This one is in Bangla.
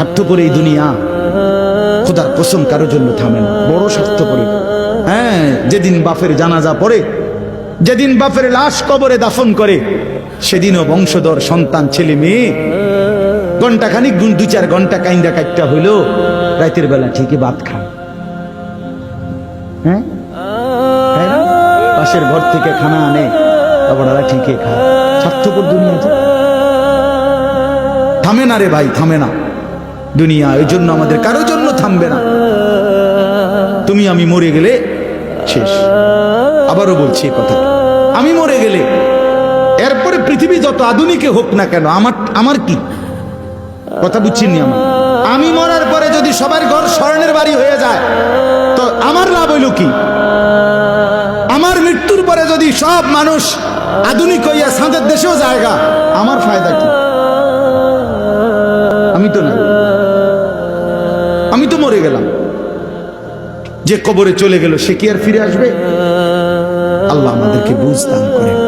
স্বার্থপর এই দুনিয়া খোদার কসম কারোর জন্য থামে না, বড় স্বার্থপর। হ্যাঁ, যেদিন বাপের জানাজা পড়ে, যেদিন বাপের লাশ কবরে দাফন করে, সেদিনও বংশধর সন্তান ছেলে মেয়ে ঘন্টাখানিক 2-4 ঘন্টা কাইন্দা কাটটা হইলো, রাতের বেলা ঠিকই ভাত খায়। হ্যাঁ, পাশের ঘর থেকে খানা আনে, ওরা ঠিকই খায়। স্বার্থপর দুনিয়া থামে না রে ভাই, থামে না দুনিয়া। ওই জন্য আমাদের কারোর জন্য থামবে না। তুমি আমি মরে গেলে শেষ। আবারও বলছি কথা, আমি মরে গেলে এরপরে পৃথিবী যত আধুনিক হোক না কেন, আমার কি কথা বুঝছিনি? আমি মরার পরে যদি সবার ঘর স্বর্ণের বাড়ি হয়ে যায় তো আমার লাভ হইল কি? আমার মৃত্যুর পরে যদি সব মানুষ আধুনিক হইয়া সাঁদের দেশেও জায়গা, আমার ফায়দা কি? আমি তো না, আমি তো মরে গেলাম। যে কবরে চলে গেল সে কি আর ফিরে আসবে? আল্লাহ আমাদেরকে বুঝ দান করেন।